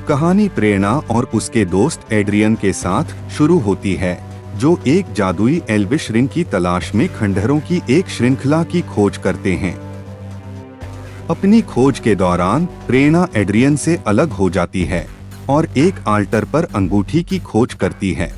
कहानी प्रेरणा और उसके दोस्त एड्रियन के साथ शुरू होती है, जो एक जादुई एल्विश रिंग की तलाश में खंडहरों की एक श्रृंखला की खोज करते हैं। अपनी खोज के दौरान प्रेरणा एड्रियन से अलग हो जाती है और एक आल्टर पर अंगूठी की खोज करती है।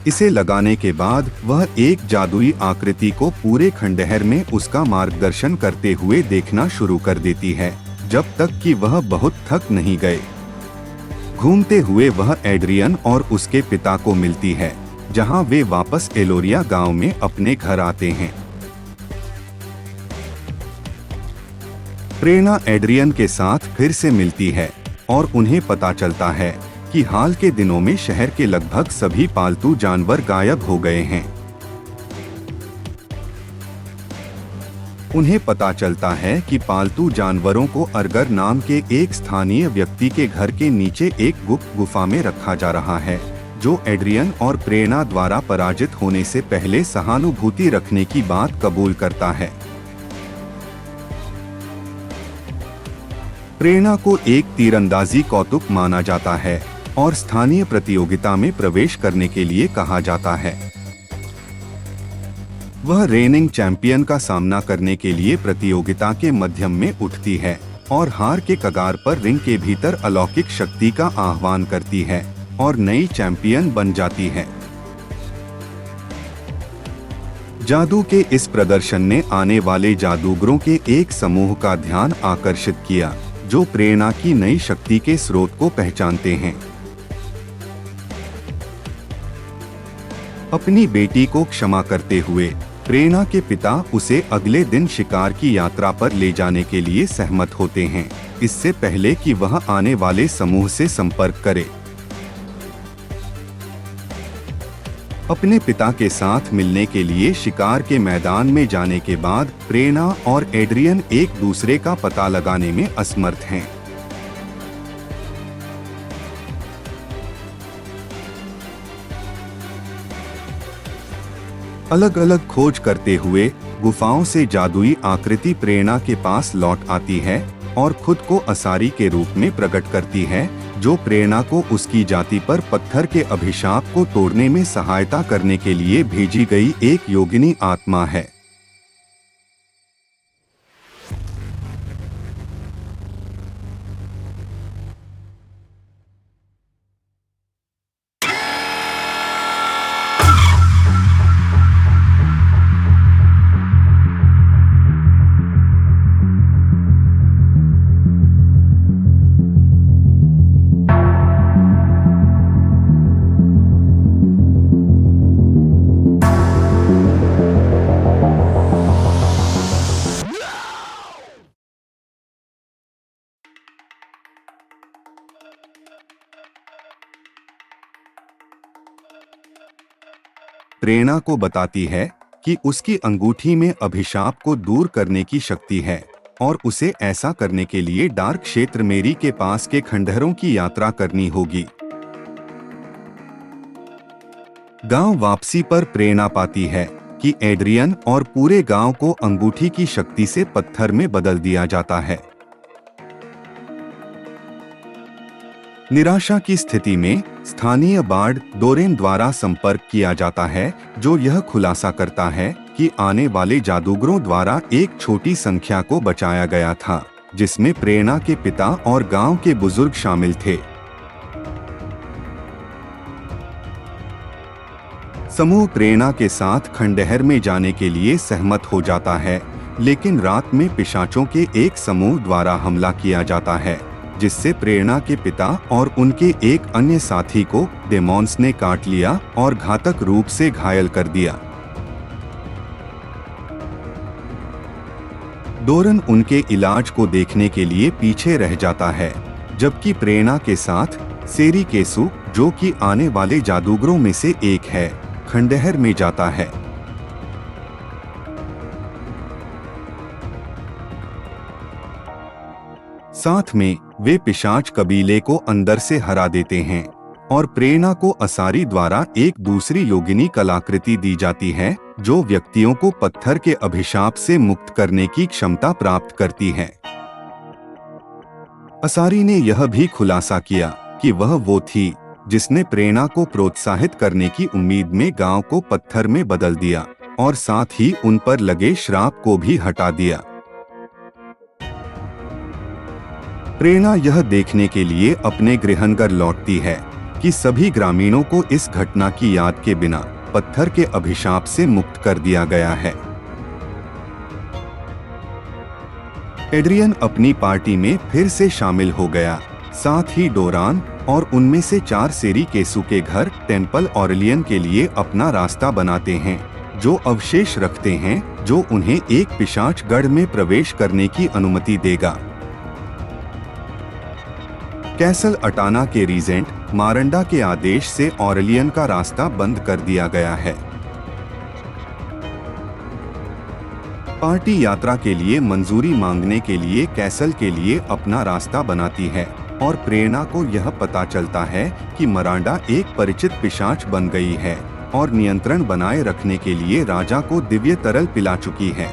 इसे लगाने के बाद वह एक जादुई आकृति को पूरे खंडहर में उसका मार्गदर्शन करते हुए देखना शुरू कर देती है, जब तक कि वह बहुत थक नहीं गए। घूमते हुए वह एड्रियन और उसके पिता को मिलती है, जहां वे वापस एलोरिया गांव में अपने घर आते हैं। प्रेरणा एड्रियन के साथ फिर से मिलती है और उन्हें पता चलता है कि हाल के दिनों में शहर के लगभग सभी पालतू जानवर गायब हो गए हैं। उन्हें पता चलता है कि पालतू जानवरों को अर्गर नाम के एक स्थानीय व्यक्ति के घर के नीचे एक गुप्त गुफा में रखा जा रहा है, जो एड्रियन और प्रेरणा द्वारा पराजित होने से पहले सहानुभूति रखने की बात कबूल करता है। प्रेरणा को एक तीरंदाजी कौतुक माना जाता है और स्थानीय प्रतियोगिता में प्रवेश करने के लिए कहा जाता है। वह रेनिंग चैंपियन का सामना करने के लिए प्रतियोगिता के मध्यम में उठती है और हार के कगार पर रिंग के भीतर अलौकिक शक्ति का आह्वान करती है और नई चैंपियन बन जाती है। जादू के इस प्रदर्शन ने आने वाले जादूगरों के एक समूह का ध्यान आकर्षित किया, जो प्रेरणा की नई शक्ति के स्रोत को पहचानते हैं। अपनी बेटी को क्षमा करते हुए प्रेरणा के पिता उसे अगले दिन शिकार की यात्रा पर ले जाने के लिए सहमत होते हैं, इससे पहले कि वह आने वाले समूह से संपर्क करे। अपने पिता के साथ मिलने के लिए शिकार के मैदान में जाने के बाद प्रेरणा और एड्रियन एक दूसरे का पता लगाने में असमर्थ हैं। अलग अलग खोज करते हुए गुफाओं से जादुई आकृति प्रेरणा के पास लौट आती है और खुद को असारी के रूप में प्रकट करती है, जो प्रेरणा को उसकी जाति पर पत्थर के अभिशाप को तोड़ने में सहायता करने के लिए भेजी गई एक योगिनी आत्मा है। प्रेरणा को बताती है कि उसकी अंगूठी में अभिशाप को दूर करने की शक्ति है और उसे ऐसा करने के लिए डार्क क्षेत्र मेरी के पास के खंडहरों की यात्रा करनी होगी। गांव वापसी पर प्रेरणा पाती है कि एड्रियन और पूरे गांव को अंगूठी की शक्ति से पत्थर में बदल दिया जाता है। निराशा की स्थिति में स्थानीय बार्ड डोरेन द्वारा संपर्क किया जाता है, जो यह खुलासा करता है कि आने वाले जादूगरों द्वारा एक छोटी संख्या को बचाया गया था, जिसमें प्रेरणा के पिता और गांव के बुजुर्ग शामिल थे। समूह प्रेरणा के साथ खंडहर में जाने के लिए सहमत हो जाता है, लेकिन रात में पिशाचों के एक समूह द्वारा हमला किया जाता है, जिससे प्रेरणा के पिता और उनके एक अन्य साथी को डेमॉन्स ने काट लिया और घातक रूप से घायल कर दिया। डोरन उनके इलाज को देखने के लिए पीछे रह जाता है, जबकि प्रेरणा के साथ सेरी केसु, जो कि आने वाले जादूगरों में से एक है, खंडहर में जाता है। साथ में वे पिशाच कबीले को अंदर से हरा देते हैं और प्रेरणा को असारी द्वारा एक दूसरी योगिनी कलाकृति दी जाती है, जो व्यक्तियों को पत्थर के अभिशाप से मुक्त करने की क्षमता प्राप्त करती है। असारी ने यह भी खुलासा किया कि वह वो थी जिसने प्रेरणा को प्रोत्साहित करने की उम्मीद में गांव को पत्थर में बदल दिया और साथ ही उन पर लगे श्राप को भी हटा दिया। प्रेरणा यह देखने के लिए अपने गृहनगर लौटती है कि सभी ग्रामीणों को इस घटना की याद के बिना पत्थर के अभिशाप से मुक्त कर दिया गया है। एड्रियन अपनी पार्टी में फिर से शामिल हो गया, साथ ही डोरान और उनमें से 4 सेरी केसु के घर टेम्पल ऑरेलियन के लिए अपना रास्ता बनाते हैं, जो अवशेष रखते हैं जो उन्हें एक पिशाच गढ़ में प्रवेश करने की अनुमति देगा। कैसल अटाना के रीजेंट मारंडा के आदेश से ऑरेलियन का रास्ता बंद कर दिया गया है। पार्टी यात्रा के लिए मंजूरी मांगने के लिए कैसल के लिए अपना रास्ता बनाती है और प्रेरणा को यह पता चलता है कि मरांडा एक परिचित पिशाच बन गई है और नियंत्रण बनाए रखने के लिए राजा को दिव्य तरल पिला चुकी है।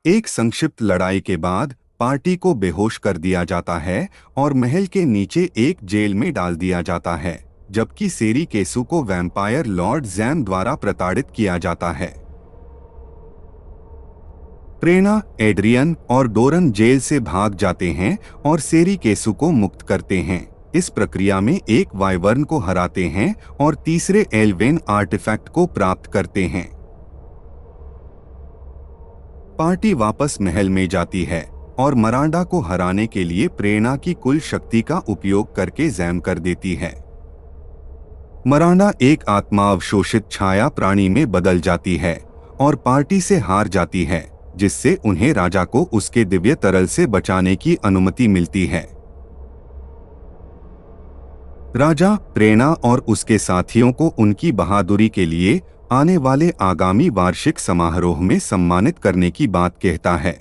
एक संक्षिप्त लड़ाई के बाद पार्टी को बेहोश कर दिया जाता है और महल के नीचे एक जेल में डाल दिया जाता है, जबकि सेरी केसु को वैम्पायर लॉर्ड जैम द्वारा प्रताड़ित किया जाता है। प्रेरणा, एड्रियन और डोरन जेल से भाग जाते हैं और सेरी केसु को मुक्त करते हैं। इस प्रक्रिया में एक वाइवर्न को हराते हैं और तीसरे एल्वेन आर्टिफैक्ट को प्राप्त करते हैं। पार्टी वापस महल में जाती है और मरांडा को हराने के लिए प्रेरणा की कुल शक्ति का उपयोग करके जैम कर देती है। मरांडा एक आत्मा अवशोषित छाया प्राणी में बदल जाती है और पार्टी से हार जाती है, जिससे उन्हें राजा को उसके दिव्य तरल से बचाने की अनुमति मिलती है। राजा प्रेरणा और उसके साथियों को उनकी बहादुरी के लिए आने वाले आगामी वार्षिक समारोह में सम्मानित करने की बात कहता है।